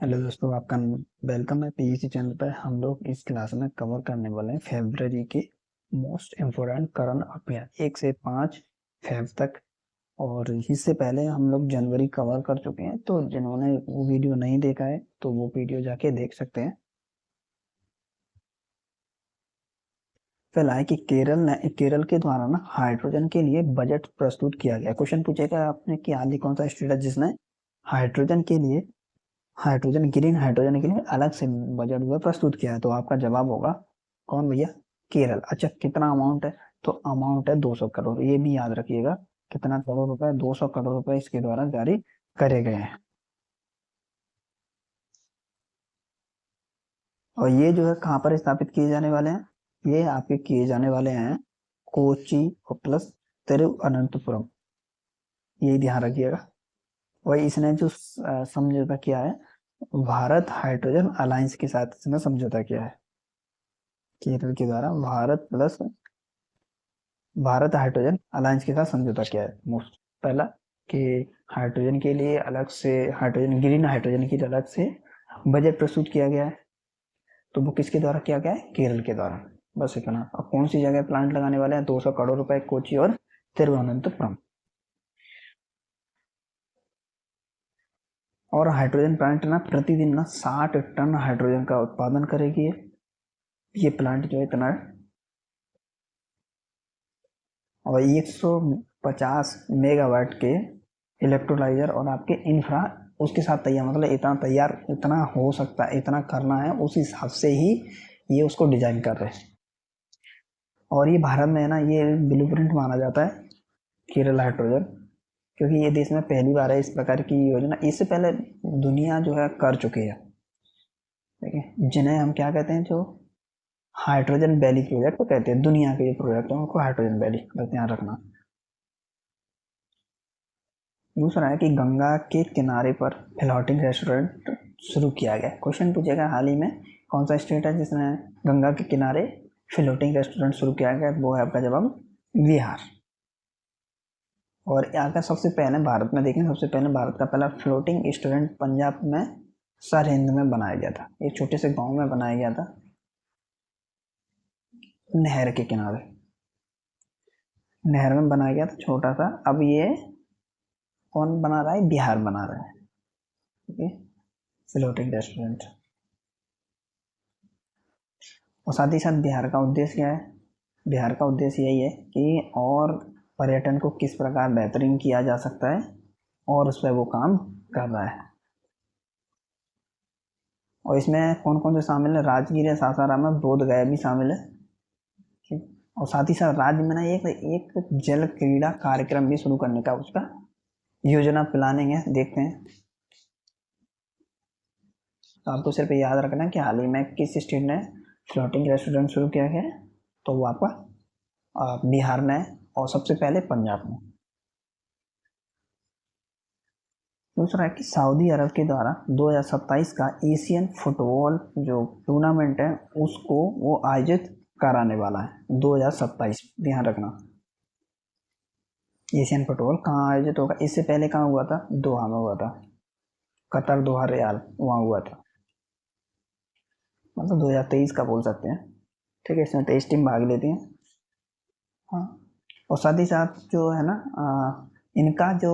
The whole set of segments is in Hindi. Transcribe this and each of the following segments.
हेलो दोस्तों, आपका वेलकम है पीईसी चैनल पर। हम लोग इस क्लास में कवर करने वाले हैं फरवरी के मोस्ट इम्पोर्टेंट करंट अफेयर 1 से 5 फेब तक। और इससे पहले हम लोग जनवरी कवर कर चुके हैं, तो जिन्होंने वो वीडियो नहीं देखा है तो वो वीडियो जाके देख सकते हैं। फिलहाल कि केरल के द्वारा ना हाइड्रोजन के लिए बजट प्रस्तुत किया गया। क्वेश्चन पूछेगा आपने कि हाल ही कौन सा स्टेट है जिसने हाइड्रोजन के लिए ग्रीन हाइड्रोजन के लिए अलग से बजट जो है प्रस्तुत किया है। तो आपका जवाब होगा कौन भैया? केरल। अच्छा, कितना अमाउंट है? तो अमाउंट है 200 करोड़। ये भी याद रखिएगा, कितना करोड़ रुपए? 200 करोड़ रुपए इसके द्वारा जारी करे गए हैं। और ये जो है कहाँ पर स्थापित किए जाने वाले हैं? ये आपके किए जाने वाले हैं कोची और प्लस तिरुवनंतपुरम। ये ध्यान रखिएगा। और इसने जो समझौता किया है, भारत हाइड्रोजन अलायंस के साथ इसने समझौता किया है। केरल के द्वारा भारत हाइड्रोजन अलायंस के साथ समझौता किया है। मोस्ट पहला कि हाइड्रोजन के लिए अलग से, ग्रीन हाइड्रोजन के लिए अलग से बजट प्रस्तुत किया गया है। तो वो किसके द्वारा किया गया है? केरल के द्वारा। बस इतना। अब कौन सी जगह प्लांट लगाने वाले हैं? 200 करोड़ रुपए, कोची और तिरुवनंतपुरम। और हाइड्रोजन प्लांट ना प्रतिदिन ना 60 टन हाइड्रोजन का उत्पादन करेगी। ये प्लांट जो है इतना है। और 150 मेगावाट के इलेक्ट्रोलाइजर और आपके इंफ्रा उसके साथ तैयार, मतलब इतना तैयार, इतना हो सकता है, इतना करना है, उस हिसाब से ही ये उसको डिजाइन कर रहे हैं। और ये भारत में है ना, ये ब्लूप्रिंट माना जाता है केरल हाइड्रोजन, क्योंकि ये देश में पहली बार है इस प्रकार की योजना। इससे पहले दुनिया जो है कर चुकी है, ठीक है, जिन्हें हम क्या कहते हैं, जो हाइड्रोजन वैली प्रोजेक्ट को कहते हैं। दुनिया के ये प्रोजेक्ट है उनको हाइड्रोजन वैली, बस ध्यान रखना। दूसरा है कि गंगा के किनारे पर फ्लोटिंग रेस्टोरेंट शुरू किया गया। क्वेश्चन पूछेगा हाल ही में कौन सा स्टेट है जिसने गंगा के किनारे फ्लोटिंग रेस्टोरेंट शुरू किया गया? वो है आपका जवाब बिहार। और यहाँ का सबसे पहले भारत में देखें, सबसे पहले भारत का पहला फ्लोटिंग रेस्टोरेंट पंजाब में सरहिंद में बनाया गया था। एक छोटे से गांव में बनाया गया था, नहर के किनारे, नहर में बनाया गया था छोटा सा। अब ये कौन बना रहा है? बिहार बना रहा है, ठीक है, फ्लोटिंग रेस्टोरेंट। और साथ ही साथ बिहार का उद्देश्य क्या है? बिहार का उद्देश्य यही है कि और पर्यटन को किस प्रकार बेहतरीन किया जा सकता है, और उस पर वो काम कर रहा है। और इसमें कौन कौन से शामिल है? राजगीर है, सासाराम है, बोध गया भी शामिल है, ठीक। और साथ ही साथ राज्य में ना एक एक जल क्रीड़ा कार्यक्रम भी शुरू करने का उसका योजना प्लानिंग है। देखते हैं। तो आपको सिर्फ याद रखना है कि हाल ही में किस स्टेट ने फ्लोटिंग रेस्टोरेंट शुरू किया है। तो वो आपका बिहार में है, और सबसे पहले पंजाब में। दूसरा है कि सऊदी अरब के द्वारा 2027 का एशियन फुटबॉल जो टूर्नामेंट है उसको वो आयोजित कराने वाला है 2027। ध्यान रखना। एशियन फुटबॉल कहाँ आयोजित होगा? इससे पहले कहाँ हुआ था? दोहा में हुआ था। कतर, दोहा, रियाल, वहाँ हुआ था। मतलब 2023 का बोल सकते हैं, ठीक है। इसमें 23 टीम भाग लेती हैं। हाँ। और साथ ही साथ जो है ना, इनका जो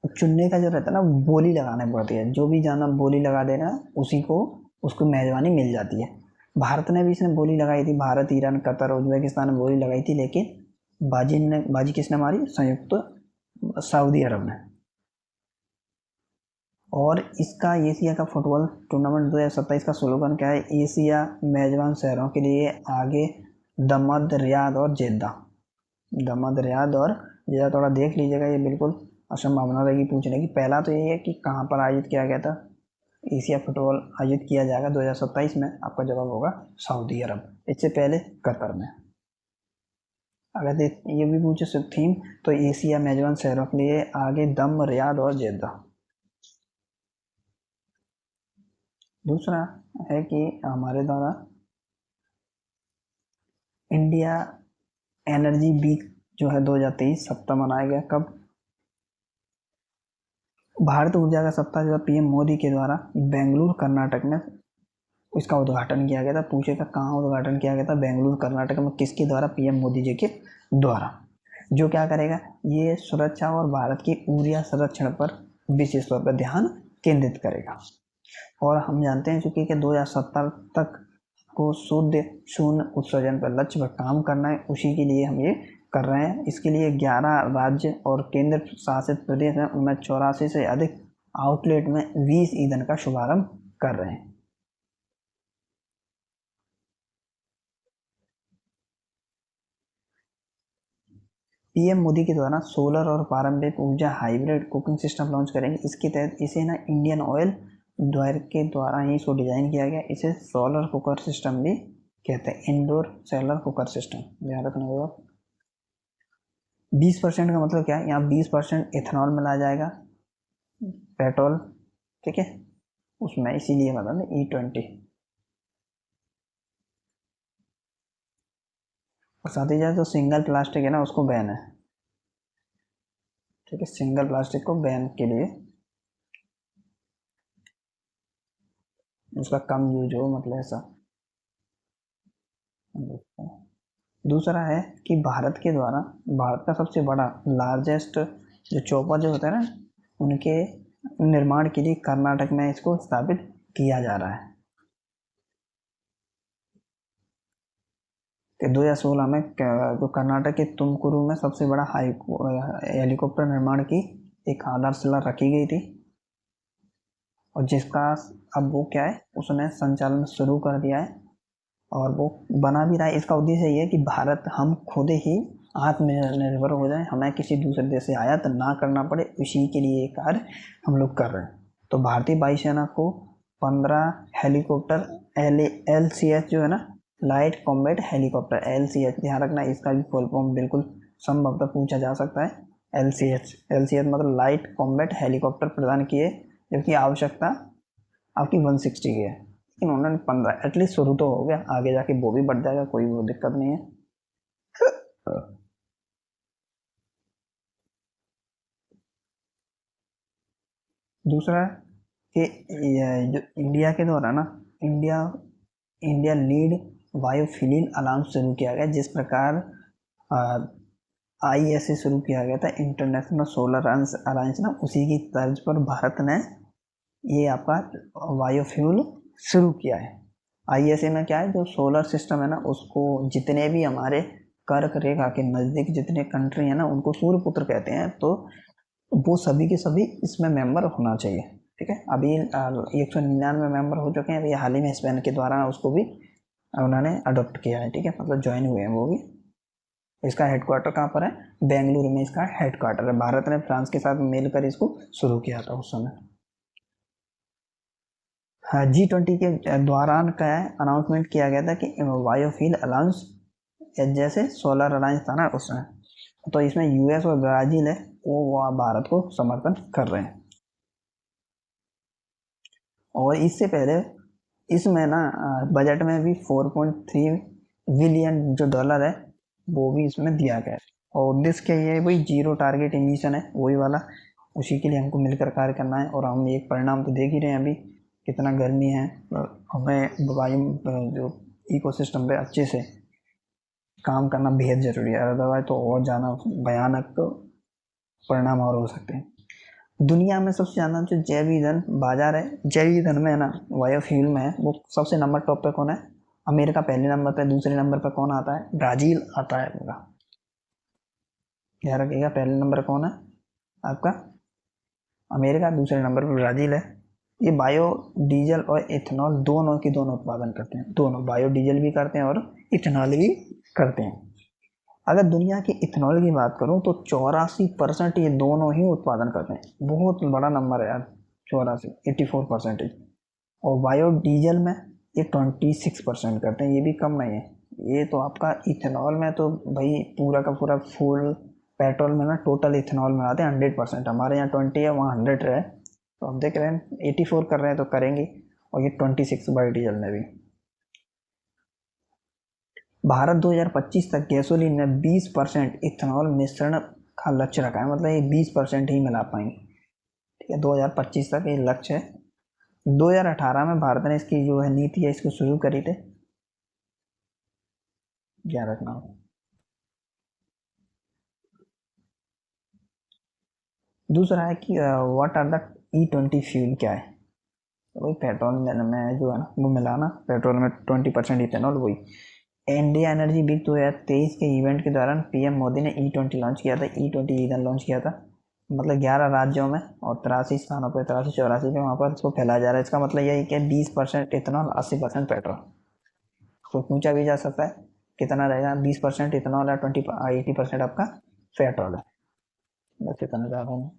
चुनने का जो रहता है ना, बोली लगाने पड़ती है। जो भी जाना बोली लगा देना, उसी को उसको मेजबानी मिल जाती है। भारत ने भी इसने बोली लगाई थी, भारत, ईरान, कतर, उज्बेकिस्तान ने बोली लगाई थी, लेकिन बाजी किसने मारी? संयुक्त सऊदी अरब ने। और इसका एशिया का फुटबॉल टूर्नामेंट 2027 का स्लोगन क्या है? एशिया मेजबान शहरों के लिए आगे, दमद, रियाद और जेद्दा। दमद, रियाद और जेद्दा थोड़ा देख लीजिएगा, ये बिल्कुल असंभावना रहेगी पूछने की। पहला तो ये है कि कहाँ पर आयोजित किया गया था? एशिया फुटबॉल आयोजित किया जाएगा 2027 में। आपका जवाब होगा सऊदी अरब। इससे पहले कतर में। अगर ये भी पूछे थीम, तो एशिया मेजबान शहरों के लिए आगे, दम, रियाद और जेद्दा। दूसरा है कि हमारे द्वारा इंडिया एनर्जी वीक जो है 2023 सप्ताह मनाया गया। कब? भारत ऊर्जा का सप्ताह जो पीएम मोदी के द्वारा बेंगलुरु कर्नाटक में इसका उद्घाटन किया गया था। पूछेगा कहाँ उद्घाटन किया गया था? बेंगलुरु कर्नाटक में। किसके द्वारा? पीएम मोदी जी के द्वारा। जो क्या करेगा? ये सुरक्षा और भारत की ऊर्जा संरक्षण पर विशेष तौर पर ध्यान केंद्रित करेगा। और हम जानते हैं चूंकि 2070 तक को शुद्ध शून्य उत्सर्जन पर लक्ष्य पर काम करना है, उसी के लिए हम ये कर रहे हैं। इसके लिए 11 राज्य और केंद्र शासित प्रदेश में उनमें 84 से अधिक आउटलेट में 20 ईंधन का शुभारंभ कर रहे हैं। पीएम मोदी के द्वारा सोलर और पारंपरिक ऊर्जा हाइब्रिड कुकिंग सिस्टम लॉन्च करेंगे। इसके तहत इसे ना इंडियन ऑयल द्वारा के द्वारा ही इसको डिजाइन किया गया। इसे सोलर कुकर सिस्टम भी कहते हैं, इंडोर सोलर कुकर सिस्टम। ध्यान रखना होगा। 20% का मतलब क्या है? यहाँ 20% इथेनॉल मिलाया जाएगा, पेट्रोल, ठीक है, उसमें, इसीलिए मतलब E20। और साथ ही साथ जो सिंगल प्लास्टिक है ना उसको बैन है, ठीक है, सिंगल प्लास्टिक को बैन के लिए, उसका कम यूज हो, मतलब ऐसा। दूसरा है कि भारत के द्वारा भारत का सबसे बड़ा लार्जेस्ट जो चौपर जो होता है ना, उनके निर्माण के लिए कर्नाटक में इसको स्थापित किया जा रहा है। कि 2016 में जो कर्नाटक के तुमकुरु में सबसे बड़ा हेलीकॉप्टर निर्माण की एक आधारशिला रखी गई थी, और जिसका अब वो क्या है, उसने संचालन शुरू कर दिया है और वो बना भी रहा है। इसका उद्देश्य ये है कि भारत हम खुद ही आत्मनिर्भर हो जाए, हमें किसी दूसरे देश से आयात ना करना पड़े, उसी के लिए ये कार्य हम लोग कर रहे हैं। तो भारतीय वायुसेना को 15 हेलीकॉप्टर LCH जो है ना, लाइट कॉम्बैट हेलीकॉप्टर, LCH, ध्यान रखना, इसका भी फुल फॉर्म बिल्कुल संभवतः पूछा जा सकता है। LCH मतलब लाइट कॉम्बैट हेलीकॉप्टर प्रदान किए, जबकि आवश्यकता आपकी 160 की है, लेकिन उन्होंने 15, एटलीस्ट शुरू तो हो गया, आगे जाके वो भी बढ़ जाएगा, कोई वो दिक्कत नहीं है। दूसरा कि जो इंडिया के द्वारा ना India India lead biofuel allowance शुरू किया गया। जिस प्रकार ISA शुरू किया गया था, इंटरनेशनल सोलर अलायंस ना, उसी की तर्ज पर भारत ने ये आपका बायोफ्यूल शुरू किया है। ISA में क्या है, जो सोलर सिस्टम है ना, उसको जितने भी हमारे कर्क रेखा के नज़दीक जितने कंट्री है ना, उनको सूर्यपुत्र कहते हैं, तो वो सभी के सभी इसमें मेंबर होना चाहिए, ठीक है। अभी 199 मेंबर हो चुके हैं, अभी हाल ही में स्पेन के द्वारा उसको भी उन्होंने अडोप्ट किया है, ठीक है, मतलब ज्वाइन हुए हैं वो भी। इसका हेडक्वार्टर कहाँ पर है? बेंगलुरु में इसका हेडक्वार्टर है। भारत ने फ्रांस के साथ मिलकर इसको शुरू किया था उस समय। हाँ, G20 के दौरान क्या है, अनाउंसमेंट किया गया था कि बायोफ्यूल अलायंस जैसे सोलर अलायंस था ना उसमें, तो इसमें US और ब्राजील है, वो भारत को समर्थन कर रहे हैं। और इससे पहले इसमें ना बजट में भी 4.3 बिलियन जो डॉलर है वो भी इसमें दिया गया है। और उद्देश्य क्या है, वही जीरो टारगेट इमिशन है, वही वाला, उसी के लिए हमको मिलकर कार्य करना है। और हम एक परिणाम तो देख ही रहे हैं अभी, कितना गर्मी है, हमें वायु जो इकोसिस्टम पे अच्छे से काम करना बेहद ज़रूरी है, अदरवाइज तो और ज़्यादा भयानक तो परिणाम और हो सकते हैं। दुनिया में सबसे ज़्यादा जो जैव ईंधन बाजार है, जैव ईंधन में है ना, बायोफ्यूल में है, वो सबसे नंबर टॉप पे कौन है? अमेरिका पहले नंबर पे, दूसरे नंबर पे कौन आता है? ब्राज़ील आता है आपका, याद रखिएगा, पहले नंबर कौन है आपका? अमेरिका, दूसरे नंबर पर ब्राज़ील है। ये बायो डीजल और इथेनॉल दोनों उत्पादन करते हैं, दोनों बायो डीजल भी करते हैं और इथेनॉल भी करते हैं। अगर दुनिया की इथेनॉल की बात करूं तो 84% ये दोनों ही उत्पादन करते हैं, बहुत बड़ा नंबर है यार, 84 84%। और बायो डीजल में ये 26% करते हैं, ये भी कम नहीं है। ये तो आपका इथेनॉल में तो भाई पूरा का पूरा फुल, पेट्रोल में ना टोटल इथेनॉल में आते हैं 100%, हमारे यहाँ 20 है, वहाँ 100 है, तो हम देख रहे हैं 84 कर रहे हैं तो करेंगे। और ये 26 बायो डीजल में भी। भारत 2025 तक गैसोलीन में 20% इथेनॉल मिश्रण का लक्ष्य रखा है, मतलब ये 20% ही मिला पाएंगे। ठीक है, 2025 तक ये लक्ष्य है। 2018 में भारत ने इसकी जो है नीति है इसको शुरू करी थे, ध्यान रखना। दूसरा है कि what are the E20 fuel क्या है, तो वही पेट्रोल में जो है ना वो मिलाना, पेट्रोल में 20% इथेनॉल, वही। इंडिया एनर्जी वीक 2023 के इवेंट के दौरान पीएम मोदी ने E20 लॉन्च किया था, E20 ईंधन लॉन्च किया था, मतलब 11 राज्यों में और 83 स्थानों पर, 83-84 पे वहाँ पर इसको फैलाया जा रहा है। इसका मतलब यही कि 20% इथेनॉल, 80% पेट्रोल, तो पूछा भी जा सकता है कितना रहेगा, 20% इथेनॉल है, 80% आपका पेट्रोल है, बस इतना ज़्यादा नहीं।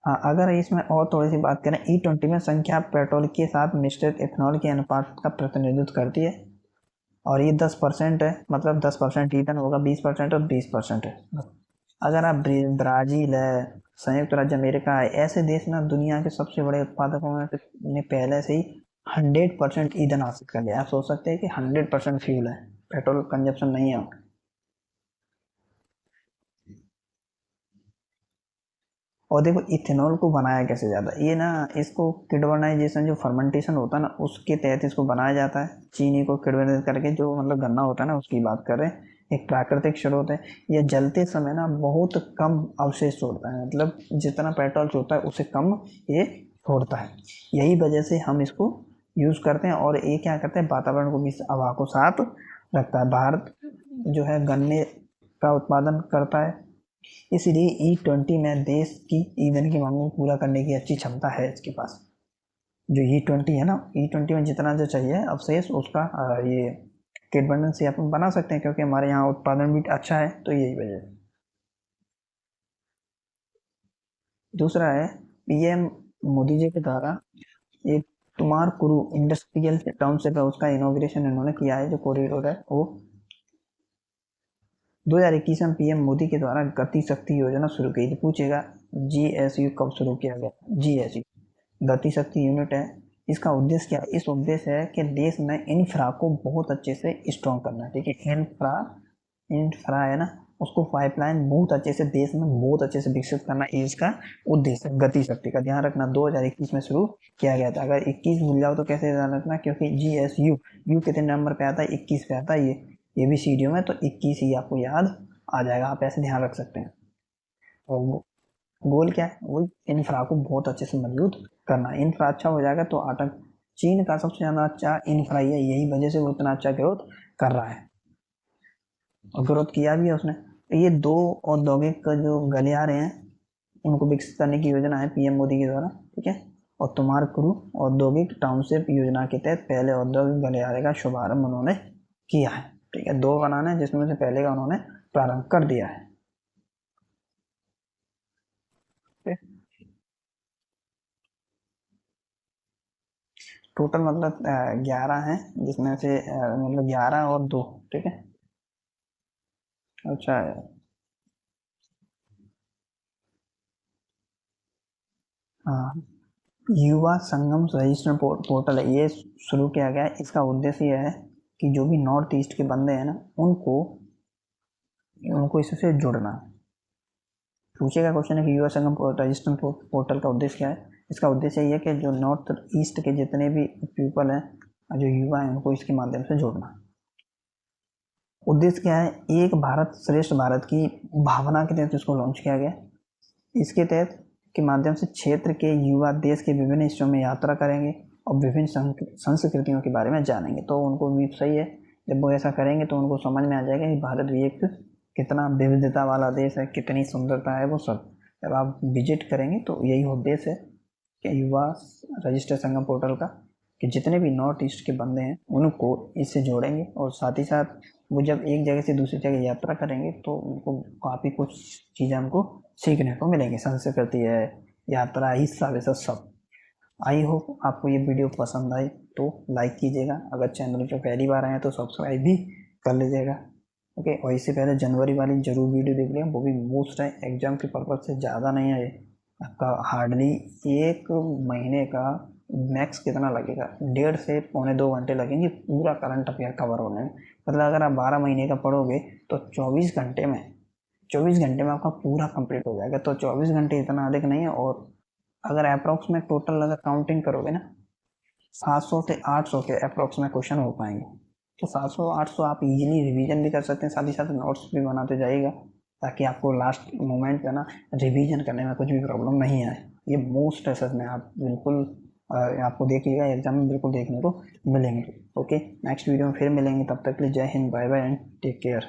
हाँ, अगर इसमें और थोड़ी सी बात करें, E20 में संख्या पेट्रोल के साथ मिश्रित इथेनॉल के अनुपात का प्रतिनिधित्व करती है, और ये 10% है, मतलब 10% ईंधन होगा, 20% और 20% है। अगर आप ब्राज़ील है, संयुक्त राज्य अमेरिका है, ऐसे देश ना दुनिया के सबसे बड़े उत्पादकों में ने पहले से ही 100% ईंधन हासिल कर लिया। आप सोच सकते हैं कि 100% फ्यूल है, पेट्रोल कंजप्शन नहीं है। और देखो इथेनॉल को बनाया कैसे जाता है, ये ना इसको किडवर्नाइजेशन, जो फर्मेंटेशन होता है ना उसके तहत इसको बनाया जाता है। चीनी को किडवर्नाइज करके, जो मतलब गन्ना होता है ना उसकी बात कर रहे हैं, एक प्राकृतिक स्रोत है। ये जलते समय ना बहुत कम अवशेष छोड़ता है, मतलब जितना पेट्रोल छोड़ता है उससे कम ये छोड़ता है। यही वजह से हम इसको यूज़ करते हैं, और ये क्या करते हैं, वातावरण को भी, हवा को साफ रखता है। भारत जो है गन्ने का उत्पादन करता है, इसलिए E20 में देश की ईंधन की मांग को पूरा करने की अच्छी क्षमता है इसके पास। जो E20 है ना, E20 में जितना जो चाहिए अवशेष उसका ये किट से अपन बना सकते हैं, क्योंकि हमारे यहाँ उत्पादन भी अच्छा है, तो यही वजह है। दूसरा है पीएम मोदी जी के द्वारा ये तुमारकुरु इंडस्ट्रियल टाउनशिप है, उसका इनॉग्रेशन इन्होंने किया है, जो कॉरिडोर है वो 2021 में पीएम मोदी के द्वारा गति शक्ति योजना शुरू की थी। पूछेगा GSU कब शुरू किया गया, GSU गति शक्ति यूनिट है। इसका उद्देश्य क्या है, इस उद्देश्य है कि देश में इंफ्रा को बहुत अच्छे से स्ट्रॉन्ग करना है, ठीक है। इंफ्रा इंफ्रा है ना, उसको पाइपलाइन बहुत अच्छे से देश में बहुत अच्छे से विकसित करना, इसका उद्देश्य है। गति शक्ति का ध्यान रखना 2021 में शुरू किया गया था। अगर 21 भूल जाओ तो कैसे ध्यान रखना, क्योंकि GSU यू कितने नंबर पे आता है, 21 पे आता है, ये भी सीडीओ में, तो 21 ही आपको याद आ जाएगा, आप ऐसे ध्यान रख सकते हैं। और गोल क्या है, वो इंफ्रा को बहुत अच्छे से मजबूत करना। इंफ्रा अच्छा हो जाएगा तो आटक, चीन का सबसे ज़्यादा अच्छा इंफ्रा ही है, यही वजह से वो इतना अच्छा ग्रोथ कर रहा है, और ग्रोथ किया भी है उसने। तो ये दो औद्योगिक जो गलियारे हैं उनको विकसित करने की योजना है पीएम मोदी के द्वारा, ठीक है। और तुमारकुरु औद्योगिक टाउनशिप योजना के तहत पहले औद्योगिक गलियारे का शुभारंभ उन्होंने किया है, ठीक है। दो बनाने हैं, जिसमें से पहले का उन्होंने प्रारंभ कर दिया है, ठीक है। टोटल मतलब 11 हैं, जिसमें से मतलब 11 और 2, ठीक है। अच्छा, हाँ, युवा संगम रजिस्टर पोर्टल है, ये शुरू किया गया है। इसका उद्देश्य यह है कि जो भी नॉर्थ ईस्ट के बंदे हैं ना उनको उनको इससे जुड़ना। पूछेगा क्वेश्चन है कि युवा संगम रजिस्टर पोर्टल का उद्देश्य क्या है। इसका उद्देश्य ये है कि जो नॉर्थ ईस्ट के जितने भी पीपल हैं, जो युवा हैं, उनको इसके माध्यम से जोड़ना। उद्देश्य क्या है, एक भारत श्रेष्ठ भारत की भावना के तहत इसको लॉन्च किया गया। इसके तहत के माध्यम से क्षेत्र के युवा देश के विभिन्न हिस्सों में यात्रा करेंगे और विभिन्न संस्कृतियों के बारे में जानेंगे, तो उनको भी सही है। जब वो ऐसा करेंगे तो उनको समझ में आ जाएगा कि भारत भी एक कितना विविधता वाला देश है, कितनी सुंदरता है वो सब। जब आप विजिट करेंगे तो यही उद्देश्य है कि युवा रजिस्टर संगम पोर्टल का, कि जितने भी नॉर्थ ईस्ट के बंदे हैं उनको इससे जोड़ेंगे, और साथ ही साथ वो जब एक जगह से दूसरी जगह यात्रा करेंगे तो उनको काफ़ी कुछ चीज़ें हमको सीखने को मिलेंगी, संस्कृति है, यात्रा, हिस्सा वैसा सब। आई होप आपको ये वीडियो पसंद आई, तो लाइक कीजिएगा, अगर चैनल पे पहली बार आए हैं तो सब्सक्राइब भी कर लीजिएगा, ओके। और इससे पहले जनवरी वाली जरूर वीडियो देख लें, वो भी मोस्ट है, एग्जाम के पर्पज से ज़्यादा नहीं है, आपका हार्डली 1 महीने का मैक्स कितना लगेगा, 1.5 से पौने 2 घंटे लगेंगे पूरा करंट अफेयर कवर होने में। मतलब अगर आप 12 महीने का पढ़ोगे तो 24 घंटे में 24 घंटे में आपका पूरा कंप्लीट हो जाएगा। तो 24 घंटे इतना अधिक नहीं है। और अगर अप्रॉक्स में टोटल अगर काउंटिंग करोगे ना, 700 से 800 के अप्रॉक्स में क्वेश्चन हो पाएंगे। तो 700-800 आप इजीली रिवीजन भी कर सकते हैं, साथ ही साथ नोट्स भी बनाते जाइएगा, ताकि आपको लास्ट मोमेंट पे ना रिवीजन करने में कुछ भी प्रॉब्लम नहीं आए। ये मोस्ट असेस में आप बिल्कुल आपको देखिएगा, एग्जाम में बिल्कुल देखने को मिलेंगे। ओके, नेक्स्ट वीडियो में फिर मिलेंगे, तब तक के लिए जय हिंद, bye bye and take care.